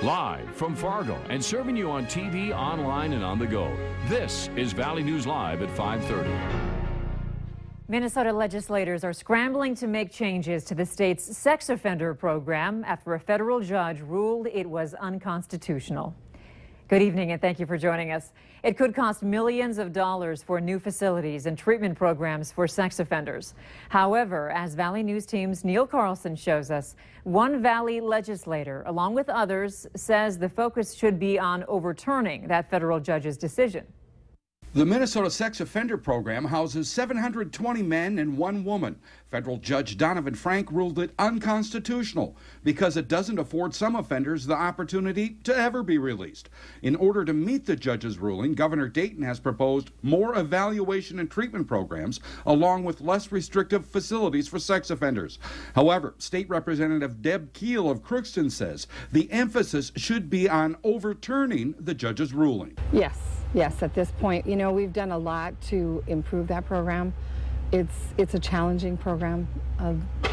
Live from Fargo and serving you on TV, online, and on the go. This is Valley News Live at 5:30. Minnesota legislators are scrambling to make changes to the state's sex offender program after a federal judge ruled it was unconstitutional. Good evening and thank you for joining us. It could cost millions of dollars for new facilities and treatment programs for sex offenders. However, as Valley News Team's Neil Carlson shows us, one Valley legislator, along with others, says the focus should be on overturning that federal judge's decision. The Minnesota Sex Offender Program houses 720 men and 1 woman. Federal Judge Donovan Frank ruled it unconstitutional because it doesn't afford some offenders the opportunity to ever be released. In order to meet the judge's ruling, Governor Dayton has proposed more evaluation and treatment programs along with less restrictive facilities for sex offenders. However, State Representative Deb Keel of Crookston says the emphasis should be on overturning the judge's ruling. Yes, at this point, we've done a lot to improve that program. It's a challenging program.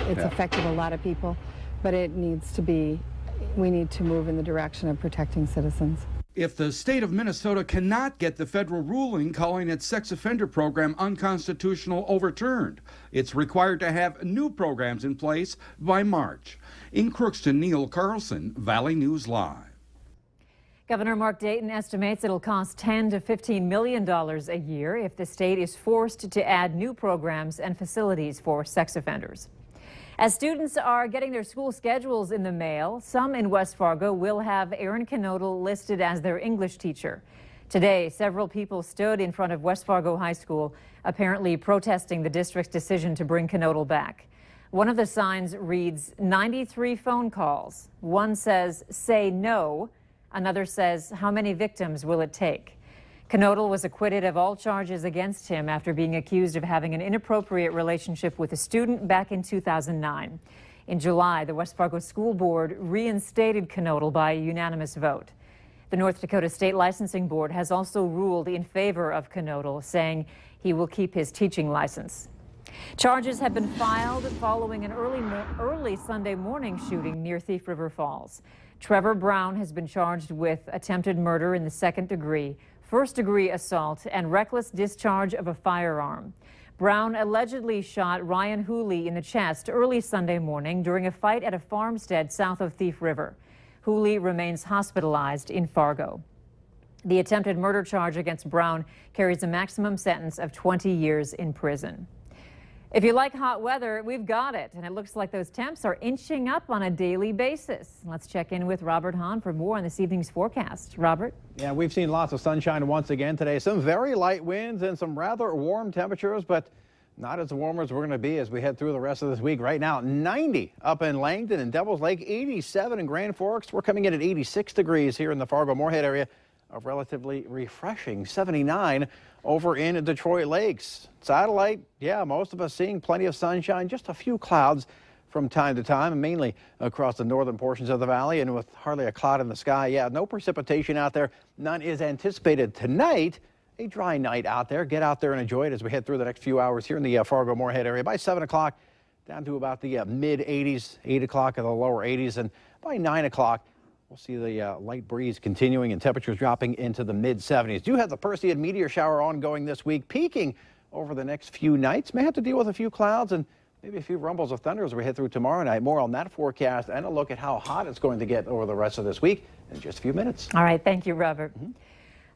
It's affected a lot of people, but we need to move in the direction of protecting citizens. If the state of Minnesota cannot get the federal ruling calling its sex offender program unconstitutional overturned, it's required to have new programs in place by March. In Crookston, Neil Carlson, Valley News Live. Governor Mark Dayton estimates it'll cost $10 to $15 million a year if the state is forced to add new programs and facilities for sex offenders. As students are getting their school schedules in the mail, some in West Fargo will have Aaron Knodel listed as their English teacher. Today, several people stood in front of West Fargo High School, apparently protesting the district's decision to bring Knodel back. One of the signs reads 93 phone calls. One says, "Say no." Another says, "How many victims will it take?" Knodel was acquitted of all charges against him after being accused of having an inappropriate relationship with a student back in 2009. In July, the West Fargo School Board reinstated Knodel by a unanimous vote. The North Dakota State Licensing Board has also ruled in favor of Knodel, saying he will keep his teaching license. Charges have been filed following an early Sunday morning shooting near Thief River Falls. Trevor Brown has been charged with attempted murder in the 2nd degree, 1st-degree assault, and reckless discharge of a firearm. Brown allegedly shot Ryan Hooley in the chest early Sunday morning during a fight at a farmstead south of Thief River. Hooley remains hospitalized in Fargo. The attempted murder charge against Brown carries a maximum sentence of 20 years in prison. If you like hot weather, we've got it, and it looks like those temps are inching up on a daily basis. Let's check in with Robert Hahn for more on this evening's forecast. Robert? Yeah, we've seen lots of sunshine once again today. Some very light winds and some rather warm temperatures, but not as warm as we're going to be as we head through the rest of this week. Right now, 90 up in Langdon and Devil's Lake, 87 in Grand Forks. We're coming in at 86 degrees here in the Fargo-Moorhead area. A relatively refreshing 79 over in Detroit Lakes. Satellite, yeah, most of us seeing plenty of sunshine, just a few clouds from time to time, mainly across the northern portions of the valley, and with hardly a cloud in the sky. Yeah, no precipitation out there. None is anticipated tonight. A dry night out there. Get out there and enjoy it as we head through the next few hours here in the Fargo-Moorhead area. By 7 o'clock, down to about the mid-80s, 8 o'clock in the lower 80s, and by 9 o'clock, we'll see the light breeze continuing and temperatures dropping into the mid-70s. Do have the Perseid meteor shower ongoing this week, peaking over the next few nights. May have to deal with a few clouds and maybe a few rumbles of thunder as we head through tomorrow night. More on that forecast and a look at how hot it's going to get over the rest of this week in just a few minutes. All right. Thank you, Robert.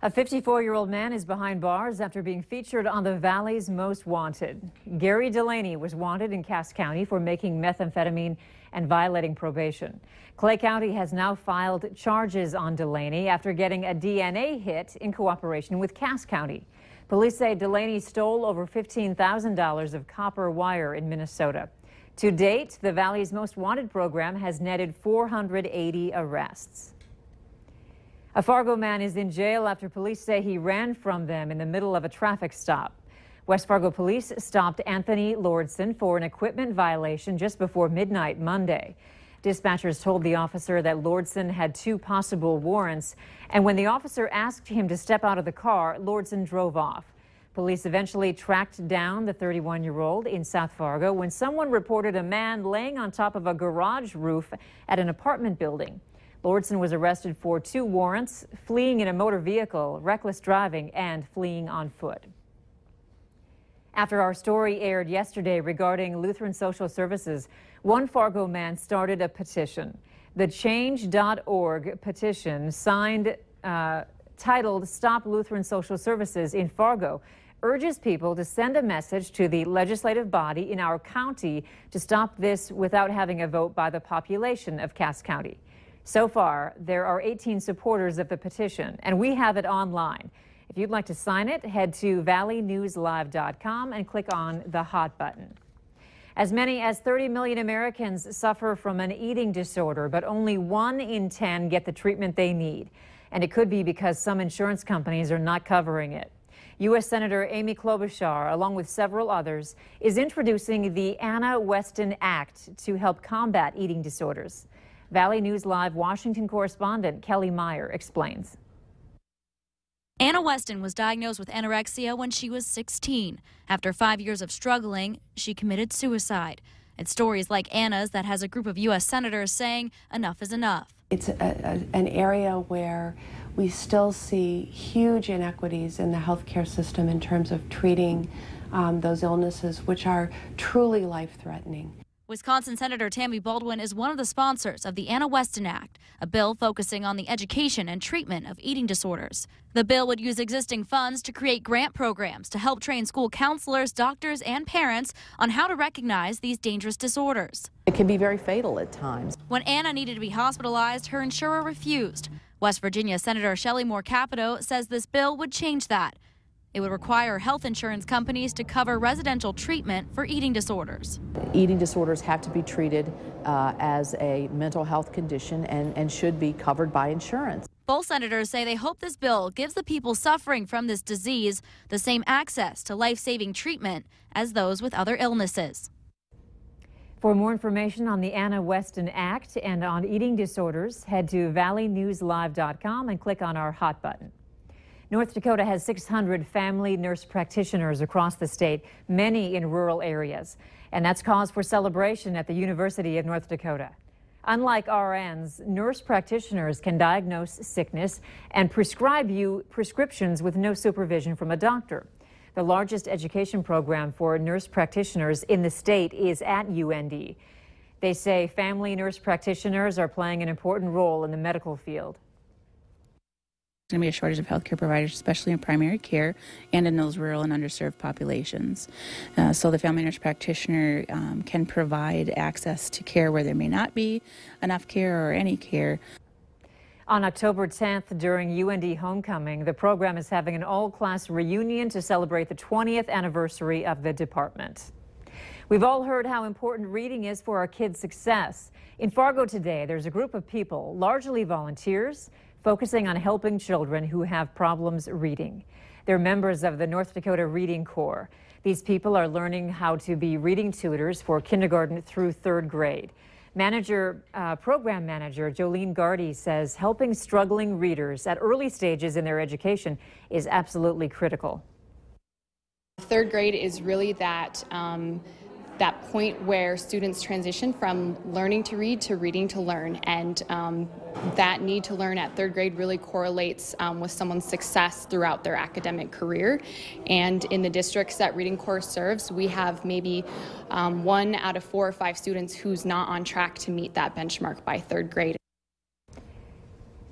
A 54-year-old man is behind bars after being featured on the Valley's Most Wanted. Gary Delaney was wanted in Cass County for making methamphetamine and violating probation. Clay County has now filed charges on Delaney after getting a DNA hit in cooperation with Cass County. Police say Delaney stole over $15,000 of copper wire in Minnesota. To date, the Valley's Most Wanted program has netted 480 arrests. A Fargo man is in jail after police say he ran from them in the middle of a traffic stop. West Fargo police stopped Anthony Lordson for an equipment violation just before midnight Monday. Dispatchers told the officer that Lordson had 2 possible warrants, and when the officer asked him to step out of the car, Lordson drove off. Police eventually tracked down the 31-year-old in South Fargo when someone reported a man laying on top of a garage roof at an apartment building. Lordson was arrested for 2 warrants: fleeing in a motor vehicle, reckless driving, and fleeing on foot. After our story aired yesterday regarding Lutheran Social Services, one Fargo man started a petition. The Change.org petition, titled "Stop Lutheran Social Services in Fargo," urges people to send a message to the legislative body in our county to stop this without having a vote by the population of Cass County. So far, there are 18 supporters of the petition, and we have it online. If you'd like to sign it, head to valleynewslive.com and click on the Hot button. As many as 30 million Americans suffer from an eating disorder, but only 1 in 10 get the treatment they need. And it could be because some insurance companies are not covering it. U.S. Senator Amy Klobuchar, along with several others, is introducing the Anna Weston Act to help combat eating disorders. Valley News Live Washington correspondent Kelly Meyer explains. Anna Weston was diagnosed with anorexia when she was 16. After 5 years of struggling, she committed suicide. It's stories like Anna's that has a group of U.S. senators saying enough is enough. It's an area where we still see huge inequities in the healthcare system in terms of treating those illnesses, which are truly life-threatening. Wisconsin Senator Tammy Baldwin is one of the sponsors of the Anna Weston Act, a bill focusing on the education and treatment of eating disorders. The bill would use existing funds to create grant programs to help train school counselors, doctors, and parents on how to recognize these dangerous disorders. It can be very fatal at times. When Anna needed to be hospitalized, her insurer refused. West Virginia Senator Shelley Moore Capito says this bill would change that. It would require health insurance companies to cover residential treatment for eating disorders. Eating disorders have to be treated as a mental health condition and should be covered by insurance. Both senators say they hope this bill gives the people suffering from this disease the same access to life-saving treatment as those with other illnesses. For more information on the Anna Weston Act and on eating disorders, head to valleynewslive.com and click on our Hot button. North Dakota has 600 family nurse practitioners across the state, many in rural areas. And that's cause for celebration at the University of North Dakota. Unlike RNs, nurse practitioners can diagnose sickness and prescribe you prescriptions with no supervision from a doctor. The largest education program for nurse practitioners in the state is at UND. They say family nurse practitioners are playing an important role in the medical field. Going to be a shortage of healthcare providers, especially in primary care and in those rural and underserved populations. So the family nurse practitioner can provide access to care where there may not be enough care or any care. On October 10th, during UND Homecoming, the program is having an all-class reunion to celebrate the 20th anniversary of the department. We've all heard how important reading is for our kids' success. In Fargo today, there's a group of people, largely volunteers, focusing on helping children who have problems reading. They're members of the North Dakota Reading Corps. These people are learning how to be reading tutors for kindergarten through 3rd grade. Program manager Jolene Gardy says helping struggling readers at early stages in their education is absolutely critical. 3rd grade is really that point where students transition from learning to read to reading to learn, and that need to learn at 3rd grade really correlates with someone's success throughout their academic career. And in the districts that Reading Corps serves, we have maybe 1 out of 4 or 5 students who's not on track to meet that benchmark by 3rd grade.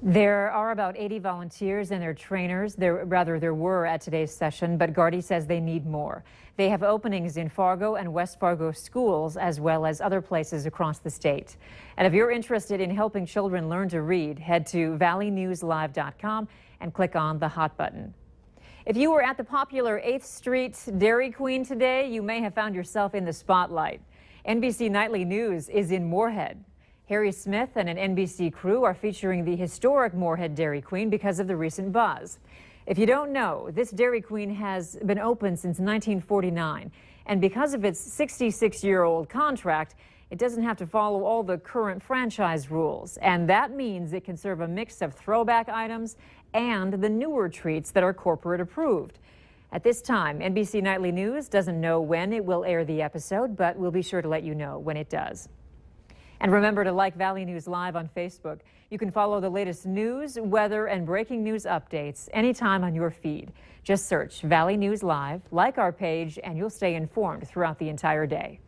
There are about 80 volunteers and their trainers. There were at today's session, but Gardy says they need more. They have openings in Fargo and West Fargo schools, as well as other places across the state. And if you're interested in helping children learn to read, head to valleynewslive.com and click on the Hot button. If you were at the popular 8th Street Dairy Queen today, you may have found yourself in the spotlight. NBC Nightly News is in Moorhead. Harry Smith and an NBC crew are featuring the historic Moorhead Dairy Queen because of the recent buzz. If you don't know, this Dairy Queen has been open since 1949, and because of its 66-year-old contract, it doesn't have to follow all the current franchise rules, and that means it can serve a mix of throwback items and the newer treats that are corporate approved. At this time, NBC Nightly News doesn't know when it will air the episode, but we'll be sure to let you know when it does. And remember to like Valley News Live on Facebook. You can follow the latest news, weather, and breaking news updates anytime on your feed. Just search Valley News Live, like our page, and you'll stay informed throughout the entire day.